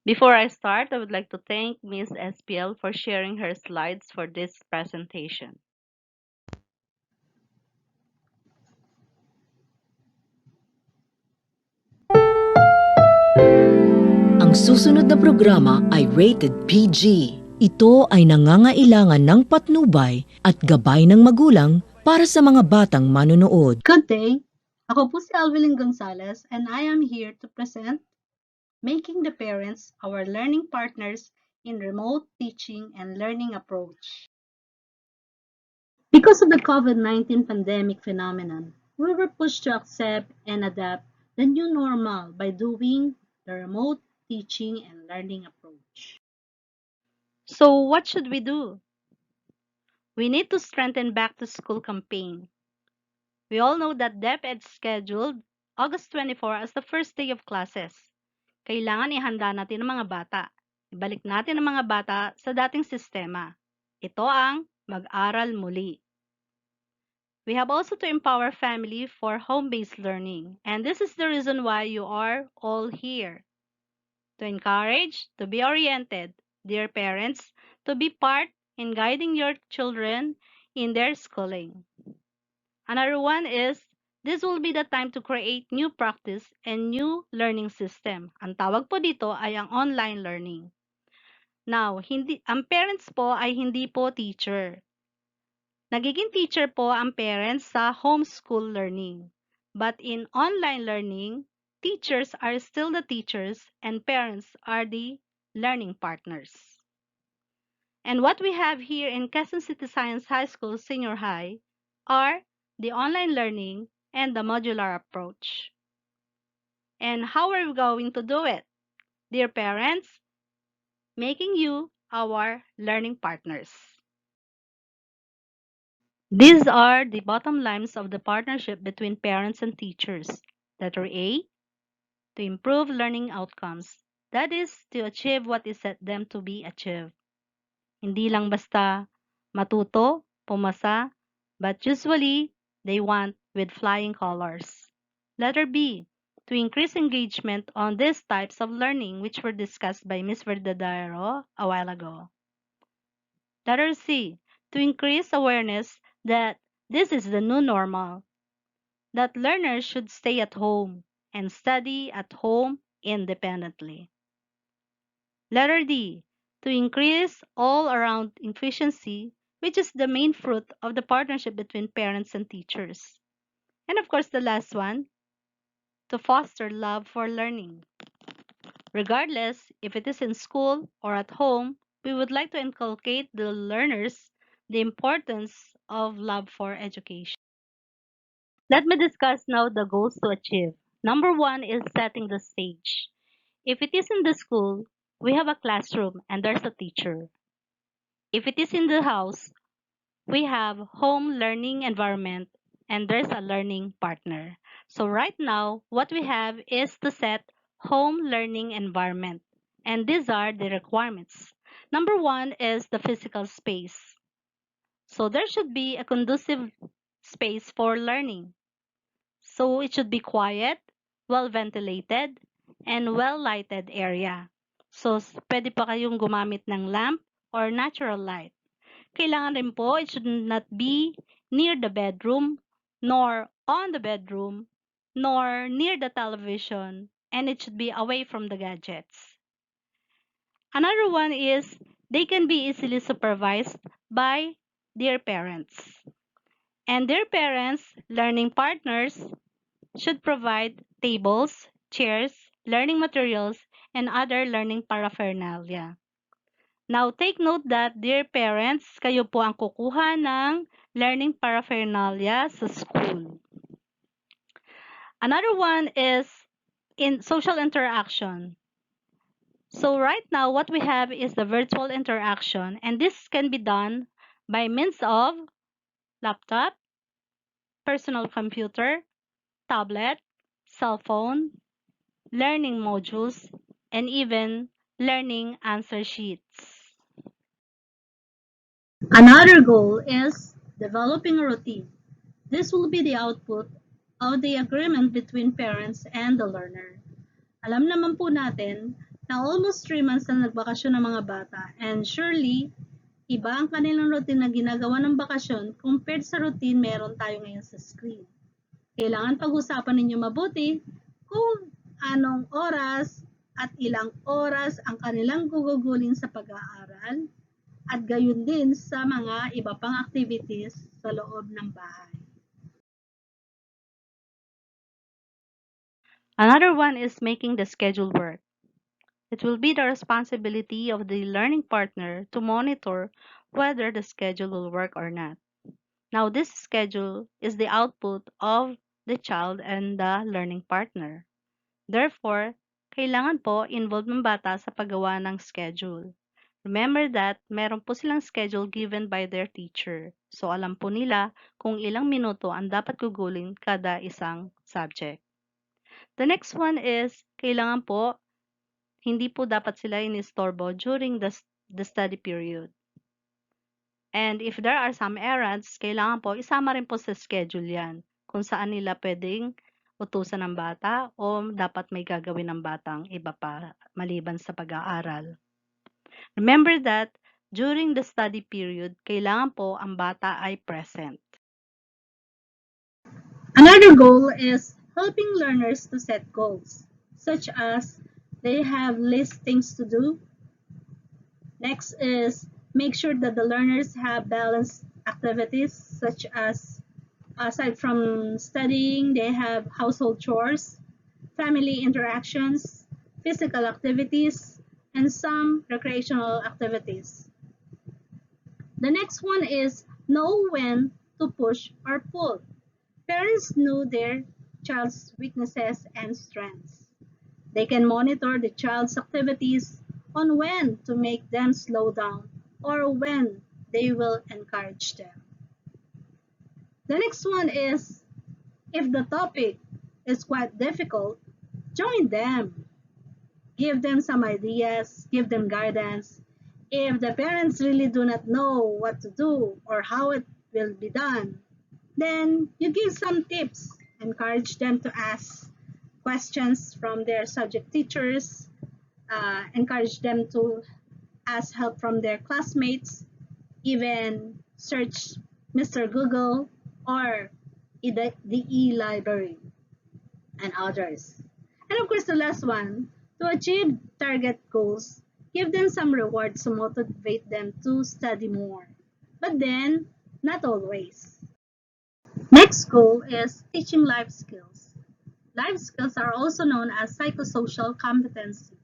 Before I start, I would like to thank Ms. SPL for sharing her slides for this presentation. Ang susunod na programa ay rated PG. Ito ay nangangailangan ng patnubay at gabay ng magulang para sa mga batang manonood. Good day! Ako po si Alvilyn Gonzales and I am here to present Making the Parents Our Learning Partners in Remote Teaching and Learning Approach. Because of the COVID-19 pandemic phenomenon, we were pushed to accept and adapt the new normal by doing the remote teaching and learning approach. So what should we do? We need to strengthen back to school campaign. We all know that DepEd scheduled August 24 as the first day of classes. Kailangan ihanda natin ang mga bata. Ibalik natin ang mga bata sa dating sistema. Ito ang mag-aral muli. We have also to empower family for home-based learning. And this is the reason why you are all here. To encourage, to be oriented, dear parents, to be part in guiding your children in their schooling. Another one is, this will be the time to create new practice and new learning system. Ang tawag po dito ay ang online learning. Now, ang parents po ay hindi po teacher. Nagiging teacher po ang parents sa homeschool learning. But in online learning, teachers are still the teachers and parents are the learning partners. And what we have here in Quezon City Science High School Senior High are the online learning and the modular approach. And how are we going to do it? Dear parents, making you our learning partners. These are the bottom lines of the partnership between parents and teachers. Letter A, to improve learning outcomes. That is, to achieve what is set them to be achieved. Hindi lang basta matuto, pumasa, but usually they want with flying colors. Letter B, to increase engagement on these types of learning which were discussed by Ms. Verdadero a while ago. Letter C, to increase awareness that this is the new normal, that learners should stay at home and study at home independently. Letter D, to increase all-around efficiency, which is the main fruit of the partnership between parents and teachers. And of course, the last one, to foster love for learning. Regardless if it is in school or at home, we would like to inculcate the learners the importance of love for education. Let me discuss now the goals to achieve. Number one is setting the stage. If it is in the school, we have a classroom and there's a teacher. If it is in the house, we have home learning environment and there's a learning partner. So right now, what we have is to set home learning environment. And these are the requirements. Number one is the physical space. So there should be a conducive space for learning. So it should be quiet, well ventilated, and well lighted area. So pwede pa kayong gumamit ng lamp or natural light. Kailangan rin po, it should not be near the bedroom, nor on the bedroom, nor near the television, and it should be away from the gadgets. Another one is they can be easily supervised by their parents. And their parents, learning partners, should provide tables, chairs, learning materials, and other learning paraphernalia. Now, take note that, dear parents, kayo po ang kukuha ng learning paraphernalia sa school. Another one is in social interaction. So right now, what we have is the virtual interaction, and this can be done by means of laptop, personal computer, tablet, cell phone, learning modules, and even learning answer sheets. Another goal is developing a routine. This will be the output of the agreement between parents and the learner. Alam naman po natin Now, almost 3 months na nagbakasyon ng mga bata, and surely, iba ang kanilang routine na ginagawa ng bakasyon compared sa routine meron tayo ngayon sa screen. Kailangan pag-usapan ninyo mabuti kung anong oras at ilang oras ang kanilang gugugulin sa pag-aaral at gayon din sa mga iba pang activities sa loob ng bahay. Another one is making the schedule work. It will be the responsibility of the learning partner to monitor whether the schedule will work or not. Now, this schedule is the output of the child and the learning partner. Therefore, kailangan po involved ng bata sa paggawa ng schedule. Remember that meron po silang schedule given by their teacher. So, alam po nila kung ilang minuto ang dapat gugulin kada isang subject. The next one is, kailangan po, hindi po dapat sila inistorbo during the study period. And if there are some errands, kailangan po isama rin po sa schedule yan kung saan nila pwedeng utusan ng bata o dapat may gagawin ng batang iba pa maliban sa pag-aaral. Remember that during the study period, kailangan po ang bata ay present. Another goal is helping learners to set goals, such as they have list things to do. Next is make sure that the learners have balanced activities, such as aside from studying, they have household chores, family interactions, physical activities, and some recreational activities. The next one is know when to push or pull. Parents know their child's weaknesses and strengths. They can monitor the child's activities on when to make them slow down or when they will encourage them. The next one is if the topic is quite difficult, join them. Give them some ideas, give them guidance. If the parents really do not know what to do or how it will be done, then you give some tips. Encourage them to ask questions from their subject teachers. Encourage them to ask help from their classmates. Even search Mr. Google or the e-library and others. And of course, the last one, to achieve target goals, give them some rewards to motivate them to study more. But then, not always. Next goal is teaching life skills. Life skills are also known as psychosocial competency.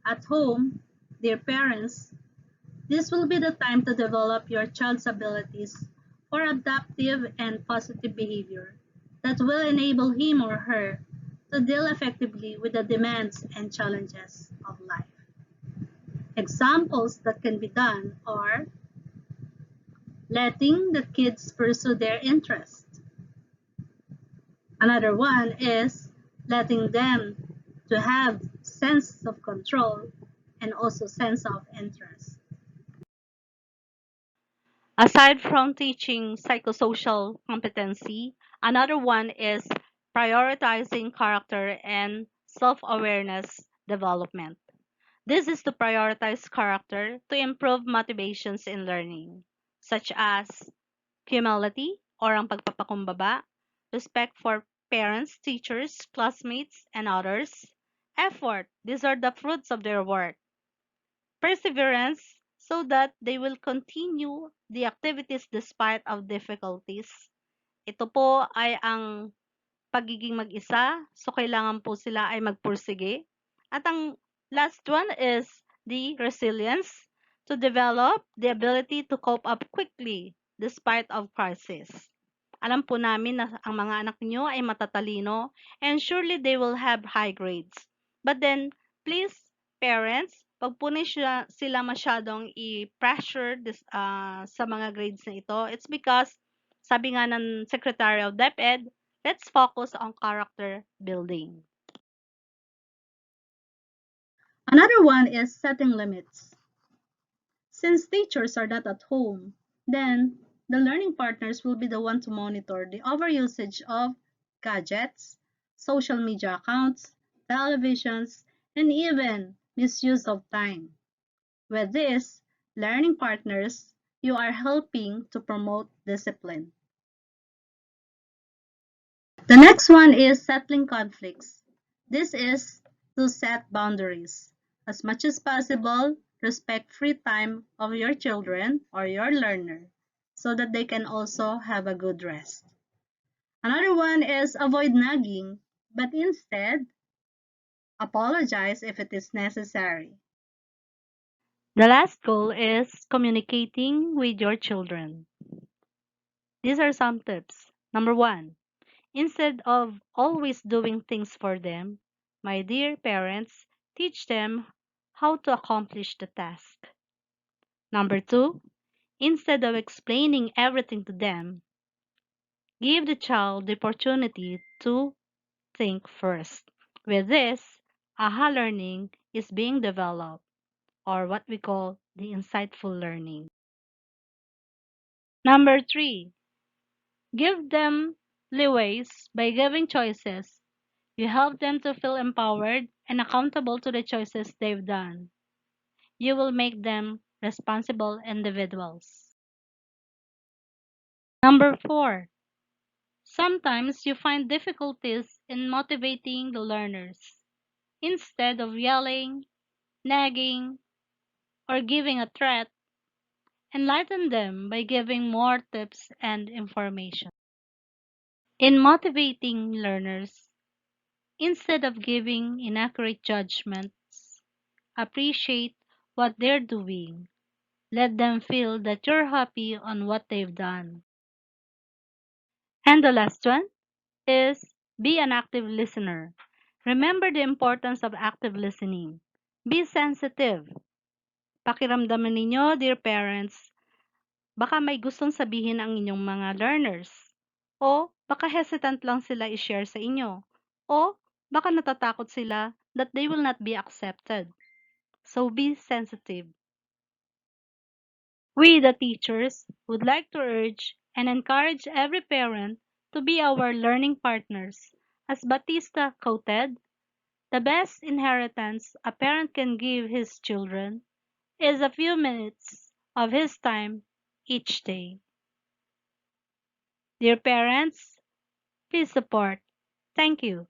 At home, dear parents, this will be the time to develop your child's abilities for adaptive and positive behavior that will enable him or her to deal effectively with the demands and challenges of life. Examples that can be done are letting the kids pursue their interests. Another one is letting them to have sense of control and also sense of interest. Aside from teaching psychosocial competency, another one is prioritizing character and self-awareness development. This is to prioritize character to improve motivations in learning, such as humility or ang pagpapakumbaba, respect for parents, teachers, classmates, and others, effort, these are the fruits of their work, perseverance, so that they will continue the activities despite of difficulties. Ito po ay ang pagiging mag-isa, so kailangan po sila ay magpursige. At ang last one is the resilience, to develop the ability to cope up quickly despite of crisis. Alam po namin na ang mga anak niyo ay matatalino and surely they will have high grades. But then, please, parents, pag po sila masyadong i-pressure sa mga grades na ito, it's because, sabi nga ng Secretary of DepEd, let's focus on character building. Another one is setting limits. Since teachers are not at home, then the learning partners will be the one to monitor the overusage of gadgets, social media accounts, televisions, and even misuse of time. With this, learning partners, you are helping to promote discipline. The next one is settling conflicts. This is to set boundaries. As much as possible, respect free time of your children or your learner so that they can also have a good rest. Another one is avoid nagging, but instead, apologize if it is necessary. The last goal is communicating with your children. These are some tips. Number one, instead of always doing things for them, my dear parents, teach them how to accomplish the task. Number two, instead of explaining everything to them, give the child the opportunity to think first. With this, aha learning is being developed, or what we call the insightful learning. Number three, give them leeways by giving choices. You help them to feel empowered and accountable to the choices they've done. You will make them responsible individuals. Number four, sometimes you find difficulties in motivating the learners. Instead of yelling, nagging, or giving a threat, enlighten them by giving more tips and information. In motivating learners, instead of giving inaccurate judgments, appreciate what they're doing. Let them feel that you're happy on what they've done. And the last one is be an active listener. Remember the importance of active listening. Be sensitive. Pakiramdaman ninyo, dear parents, baka may gustong sabihin ang inyong mga learners. O baka hesitant lang sila i-share sa inyo. O baka natatakot sila that they will not be accepted. So be sensitive. We, the teachers, would like to urge and encourage every parent to be our learning partners. As Batista quoted, the best inheritance a parent can give his children is a few minutes of his time each day. Dear parents, please support. Thank you.